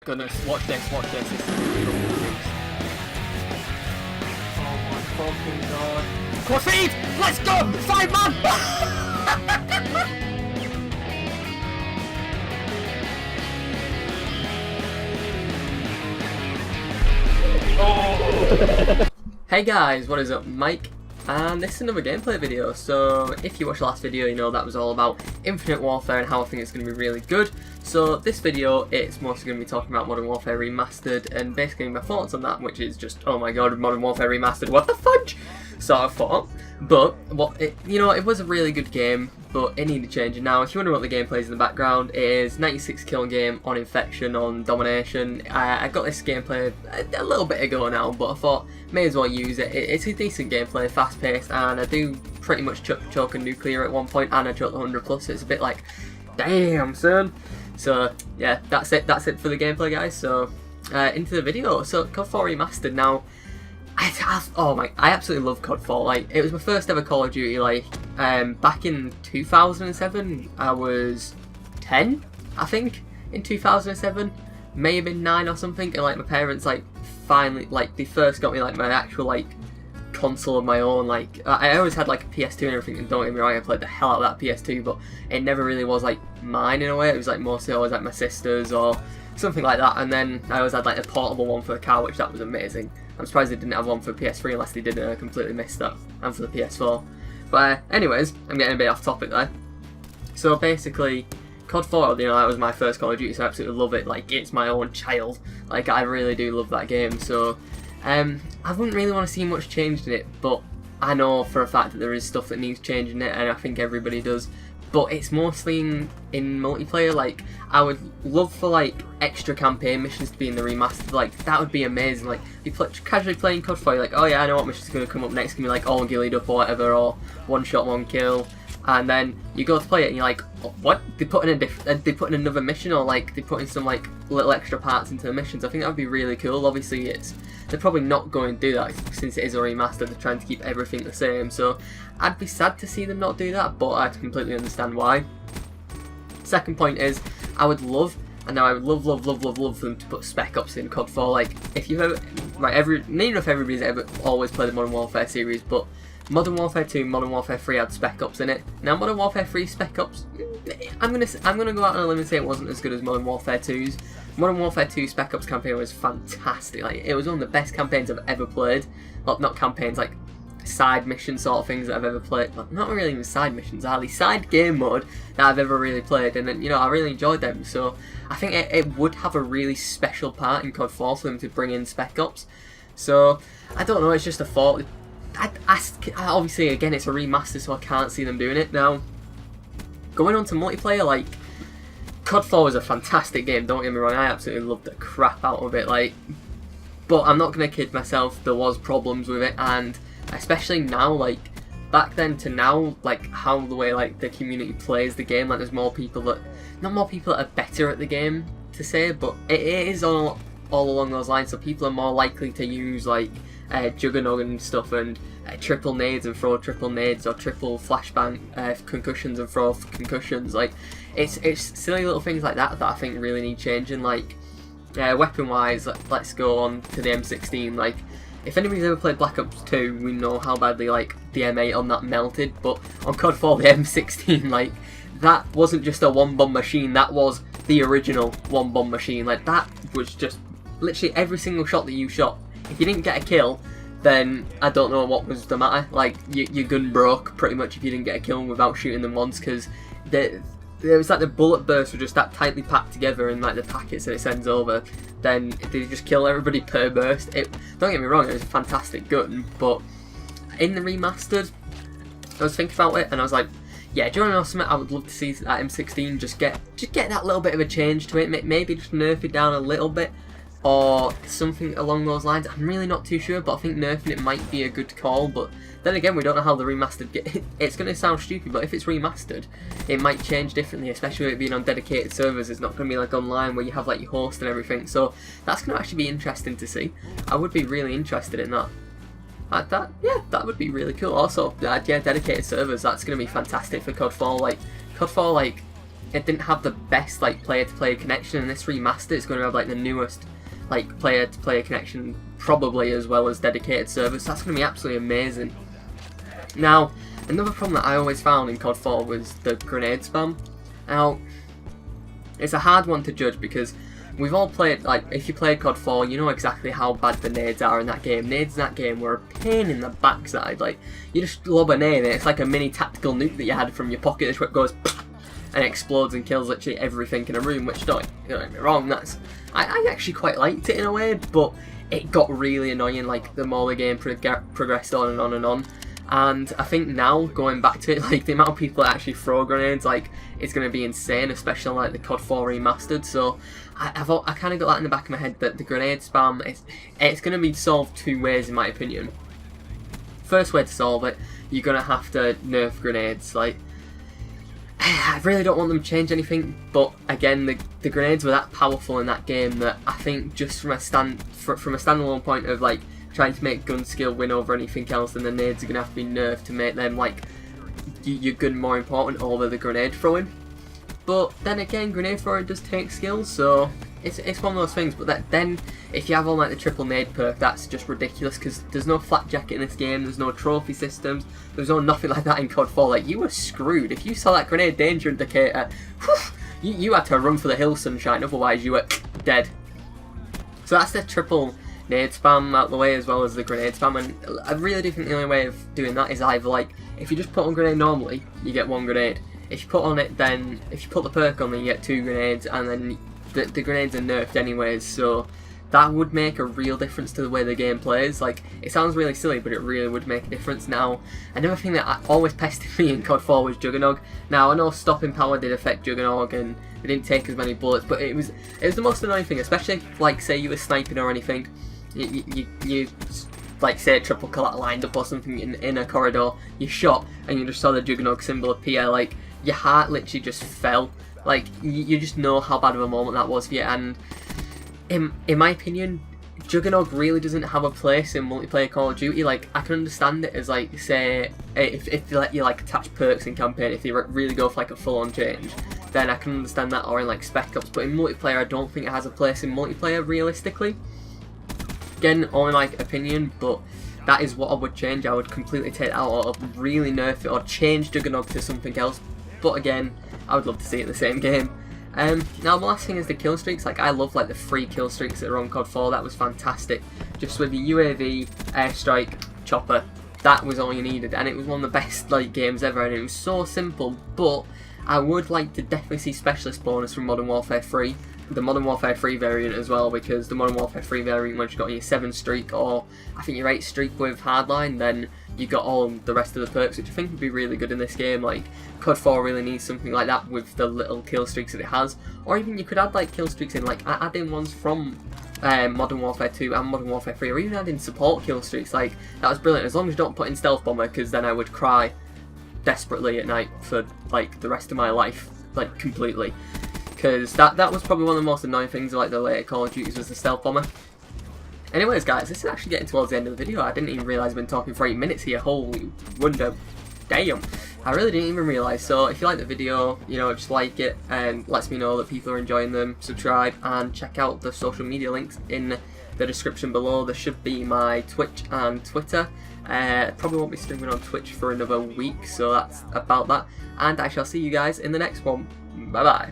goodness, watch this, watch this. This is ridiculous. Oh my fucking god. Proceed! Let's go! 5 man! Oh. Hey guys, what is up? Mike, and this is another gameplay video. So if you watched the last video, you know that was all about Infinite Warfare and how I think it's going to be really good. So this video, it's mostly going to be talking about Modern Warfare Remastered and basically my thoughts on that, which is just, oh my god, Modern Warfare Remastered, what the fudge? Sort of thought. But it was a really good game, but it needed changing. Now, if you wonder what the gameplay is in the background, it is 96 kill game on Infection, on Domination. I got this gameplay a little bit ago now, but I thought may as well use it. It's a decent gameplay, fast paced, and I do pretty much choke a nuclear at one point, and I choke the 100 plus. So it's a bit like, damn son. So yeah, that's it for the gameplay, guys. So into the video. So COD 4 Remastered now. I absolutely love COD 4. Like, it was my first ever Call of Duty. Like, back in 2007, I was 10, I think. In 2007, may have been 9 or something. And like, my parents finally they first got me like my actual console of my own. Like, I always had like a PS2 and everything. And don't get me wrong, I played the hell out of that PS2, but it never really was like mine in a way. It was like mostly always like my sister's or something like that. And then I always had like a portable one for the car, which that was amazing. I'm surprised they didn't have one for PS3 unless they did completely miss that, and for the PS4. But anyways, I'm getting a bit off topic there. So basically, COD 4, that was my first Call of Duty, so I absolutely love it. Like, it's my own child. Like, I really do love that game. So I wouldn't really want to see much changed in it, but I know for a fact that there is stuff that needs changing in it, and I think everybody does. But it's mostly in multiplayer. Like, I would love for extra campaign missions to be in the remastered. Like, that would be amazing. Like, you casually playing COD 4, you're like, oh yeah, I know what mission's going to come up next. It's going to be like all gillied up or whatever, or one shot, one kill. And then you go to play it and you're like, oh, what? They put in another mission, or they put in some little extra parts into the missions. I think that would be really cool. Obviously, they're probably not going to do that since it is a remaster. They're trying to keep everything the same. So I'd be sad to see them not do that, but I completely understand why. Second point is, I would love them to put Spec Ops in COD 4. Like, if you've ever, maybe not if everybody's ever always played the Modern Warfare series, but Modern Warfare 2, Modern Warfare 3 had Spec Ops in it. Now, Modern Warfare 3 Spec Ops, I'm gonna go out on a limb and say it wasn't as good as Modern Warfare 2's. Modern Warfare 2 Spec Ops campaign was fantastic. Like, it was one of the best campaigns I've ever played. Well, not campaigns, side mission sort of things that I've ever played. Well, not really even side missions, hardly side game mode that I've ever really played. And then, I really enjoyed them. So I think it would have a really special part in COD 4 for them to bring in Spec Ops. So I don't know. It's just a thought. Obviously, again, it's a remaster, so I can't see them doing it. Now, going on to multiplayer, COD 4 was a fantastic game, don't get me wrong, I absolutely loved the crap out of it, but I'm not going to kid myself, there was problems with it, and especially now, back then to now, how the way, the community plays the game, there's more people that, not more people that are better at the game, to say, but it is all along those lines, so people are more likely to use, Juggernaut and stuff, and triple nades and throw triple nades, or triple flashbang concussions and throw concussions. It's silly little things like that I think really need changing. Weapon wise, let's go on to the M16. If anybody's ever played Black Ops 2, we know how badly the M8 on that melted, but on COD 4 the M16, that wasn't just a one bomb machine, that was the original one bomb machine. That was just literally every single shot that you shot. If you didn't get a kill, then I don't know what was the matter. Your gun broke pretty much if you didn't get a kill without shooting them once, because there was the bullet bursts were just that tightly packed together in the packets that it sends over. Then they just kill everybody per burst. Don't get me wrong, it was a fantastic gun, but in the remastered, I was thinking about it and I was like, yeah, do you want to know something? I would love to see that M16 just get that little bit of a change to it. Maybe just nerf it down a little bit, or something along those lines. I'm really not too sure, but I think nerfing it might be a good call. But then again, we don't know how the remastered it's going to sound stupid, but if it's remastered, it might change differently, especially with it being on dedicated servers. It's not going to be online where you have your host and everything. So that's going to actually be interesting to see. I would be really interested in that. That would be really cool. Also, dedicated servers, that's going to be fantastic for COD 4. COD 4, it didn't have the best like player-to-player connection, and this remaster is going to have like the newest like player-to-player connection, probably, as well as dedicated servers. So that's going to be absolutely amazing. Now, another problem that I always found in COD 4 was the grenade spam. Now, it's a hard one to judge because we've all played, like, if you played COD 4, you know exactly how bad the nades are in that game. Nades in that game were a pain in the backside. Like, you just lob a nade and it's like a mini tactical nuke that you had from your pocket, which goes and explodes and kills literally everything in a room, which don't get me wrong, I actually quite liked it in a way, but it got really annoying like the more the game progressed on and on and on. And I think now, going back to it, like the amount of people that actually throw grenades, like, it's going to be insane, especially on like the COD 4 Remastered. So I kind of got that in the back of my head, that the grenade spam, it's going to be solved two ways in my opinion. First way to solve it, you're going to have to nerf grenades. Like, I really don't want them to change anything, but again, the grenades were that powerful in that game that I think just from a standalone point of like trying to make gun skill win over anything else, then the nades are going to have to be nerfed to make them like your gun more important over the grenade throwing. But then again, grenade throwing does take skills, so it's one of those things. But then if you have on like the triple nade perk, that's just ridiculous because there's no flat jacket in this game, there's no trophy systems, there's no nothing like that in COD 4. Like, you were screwed if you saw that grenade danger indicator. You had to run for the hill, sunshine, otherwise you were dead. So that's the triple nade spam out the way, as well as the grenade spam, and I really do think the only way of doing that is either like, if you just put on grenade normally, you get one grenade. If you put on it, then if you put the perk on, then you get two grenades, and then the grenades are nerfed anyways, so that would make a real difference to the way the game plays. Like, it sounds really silly, but it really would make a difference. Now, another thing that always pestered me in COD 4 was Juggernog. Now, I know stopping power did affect Juggernog, and it didn't take as many bullets, but it was the most annoying thing, especially like, say you were sniping or anything. You like, say a triple collat lined up or something in a corridor, you shot and you just saw the Juggernog symbol appear, like, your heart literally just fell. Like, you just know how bad of a moment that was for you. And in my opinion, Juggernog really doesn't have a place in multiplayer Call of Duty. Like, I can understand it as like, say, if they let you like attach perks in campaign, if they really go for like a full-on change, then I can understand that, or in like Spec Ops. But in multiplayer, I don't think it has a place in multiplayer realistically. Again, only my opinion, but that is what I would change. I would completely take it out, or really nerf it, or change Juggernog to something else. But again, I would love to see it in the same game. Now the last thing is the kill streaks. Like, I love like the 3 kill streaks that are on COD 4. That was fantastic. Just with the UAV, airstrike, chopper, that was all you needed, and it was one of the best like games ever. And it was so simple. But I would like to definitely see specialist bonus from Modern Warfare 3. The Modern Warfare 3 variant as well, because the Modern Warfare 3 variant, once you got your 7 streak, or I think your 8 streak with Hardline, then you got all the rest of the perks, which I think would be really good in this game. Like, COD 4 really needs something like that with the little kill streaks that it has, or even you could add like kill streaks in, like add in ones from Modern Warfare 2 and Modern Warfare 3, or even add in support kill streaks. Like, that was brilliant, as long as you don't put in Stealth Bomber, because then I would cry desperately at night for like the rest of my life, like completely. Because that was probably one of the most annoying things like the later Call of Duties, was the Stealth Bomber. Anyways guys, this is actually getting towards the end of the video. I didn't even realise I've been talking for 8 minutes here, holy wonder, damn. I really didn't even realise. So if you like the video, you know, just like it and lets me know that people are enjoying them, subscribe and check out the social media links in the description below. There should be my Twitch and Twitter. Probably won't be streaming on Twitch for another week, so that's about that. And I shall see you guys in the next one. Bye bye.